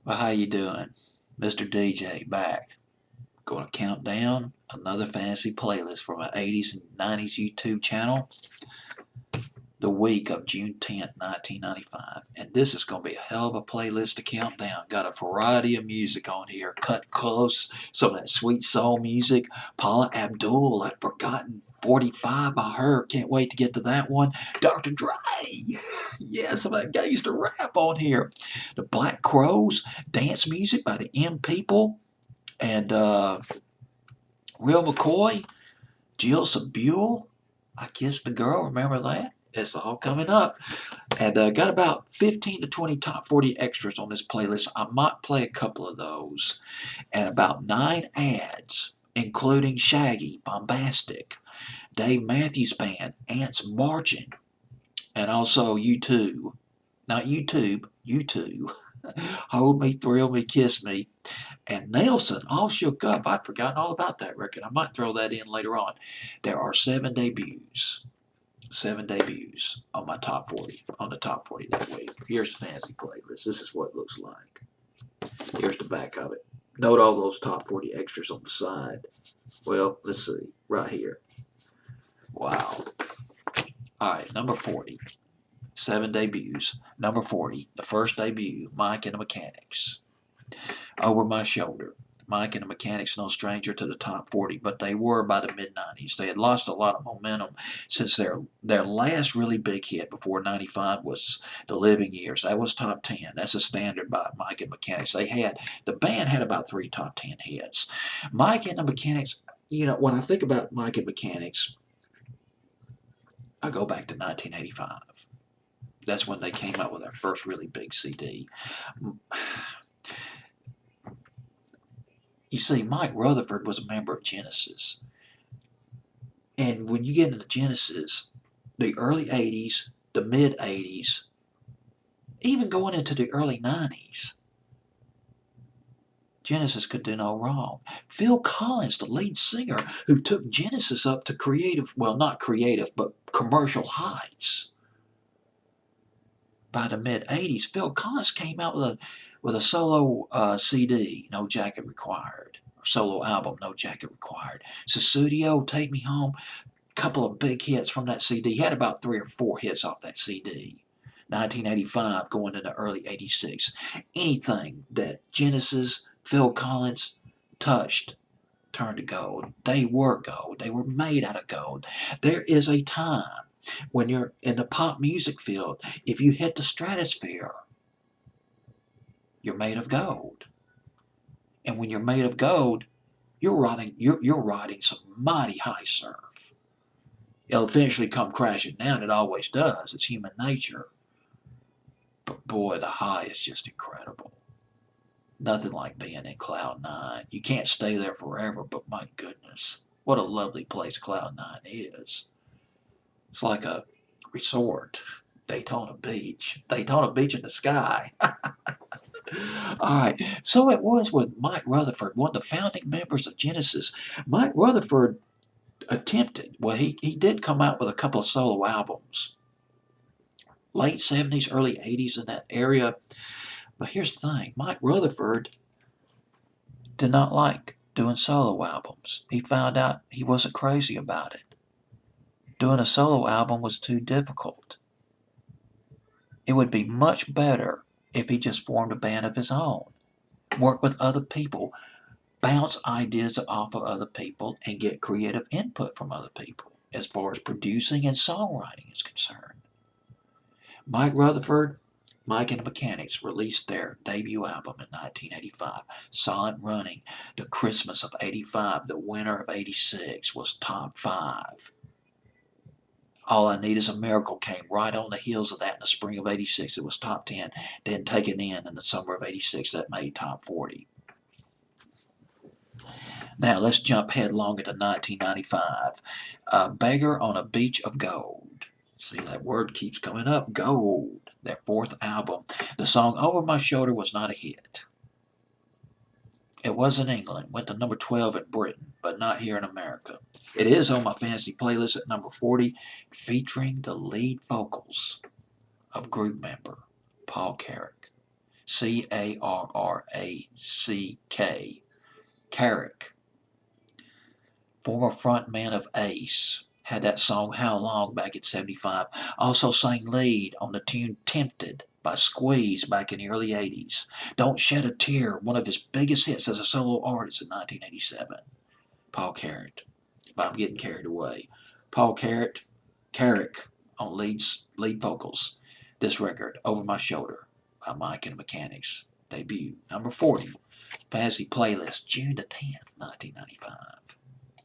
Well, how you doing? Mr. DJ back. Going to count down another fantasy playlist from my 80s and 90s YouTube channel, the week of June 10th, 1995. And this is going to be a hell of a playlist to count down. Got a variety of music on here, cut close, some of that sweet soul music. Paula Abdul, I'd forgotten 45 by her. Can't wait to get to that one. Dr. Dre. Yeah, some of that guy used to rap on here. The Black Crows, dance music by the M People, and Real McCoy, Jill Sabule, I Kissed the Girl, remember that? It's all coming up. And got about 15 to 20 top 40 extras on this playlist. I might play a couple of those. And about 9 ads, including Shaggy, Bombastic, Dave Matthews Band, Ants Marching, and also U2. Not YouTube, U2. Hold Me, Thrill Me, Kiss Me. And Nelson, All Shook Up. I'd forgotten all about that record. I might throw that in later on. There are 7 debuts. 7 debuts on my top 40, on the top 40 that week. Here's the fancy playlist. This is what it looks like. Here's the back of it. Note all those top 40 extras on the side. Well, let's see. Right here. Wow. All right, number 40. 7 debuts. Number 40, the first debut, Mike and the Mechanics. Over My Shoulder. Mike and the Mechanics, no stranger to the top 40, but they were by the mid-90s. They had lost a lot of momentum since their last really big hit before 95 was The Living Years. That was top 10. That's a standard by Mike and Mechanics. The band had about 3 top 10 hits. Mike and the Mechanics, when I think about Mike and Mechanics, I go back to 1985. That's when they came out with their first really big CD. You see, Mike Rutherford was a member of Genesis. And when you get into Genesis, the early 80s, the mid 80s, even going into the early 90s, Genesis could do no wrong. Phil Collins, the lead singer, who took Genesis up to creative, well, not creative, but commercial heights. By the mid 80s, Phil Collins came out with a solo CD, No Jacket Required, or solo album, No Jacket Required. Sussudio, Take Me Home, couple of big hits from that CD. He had about 3 or 4 hits off that CD. 1985 going into early 86. Anything that Genesis, Phil Collins touched turned to gold. They were gold. They were made out of gold. There is a time when you're in the pop music field, if you hit the stratosphere, you're made of gold. And when you're made of gold, you're riding some mighty high surf. It'll eventually come crashing down. It always does. It's human nature. But boy, the high is just incredible. Nothing like being in Cloud 9. You can't stay there forever, but my goodness, what a lovely place Cloud 9 is. It's like a resort. Daytona Beach. Daytona Beach in the sky. All right. So it was with Mike Rutherford, one of the founding members of Genesis. Mike Rutherford he did come out with a couple of solo albums. Late 70s, early 80s in that area. But here's the thing. Mike Rutherford did not like doing solo albums. He found out he wasn't crazy about it. Doing a solo album was too difficult. It would be much better if he just formed a band of his own, work with other people, bounce ideas off of other people, and get creative input from other people as far as producing and songwriting is concerned. Mike Rutherford, Mike and the Mechanics released their debut album in 1985, Silent Running. The Christmas of 85, the winter of 86 was top 5. All I Need Is a Miracle came right on the heels of that in the spring of 86. It was top 10. Then Taken In the summer of 86, that made top 40. Now let's jump headlong into 1995. Beggar on a Beach of Gold. See, that word keeps coming up. Gold. Their 4th album. The song Over My Shoulder was not a hit. It was in England, went to number 12 in Britain, but not here in America. It is on my fantasy playlist at number 40, featuring the lead vocals of group member Paul Carrick. Carrack. Carrack. Former frontman of Ace. Had that song How Long back in 75. Also sang lead on the tune Tempted by Squeeze back in the early 80s. Don't Shed a Tear, one of his biggest hits as a solo artist in 1987. Paul Carrack. But I'm getting carried away. Paul Carrack on lead vocals. This record, Over My Shoulder by Mike and the Mechanics. Debut, number 40. Fantasy Playlist, June the 10th, 1995.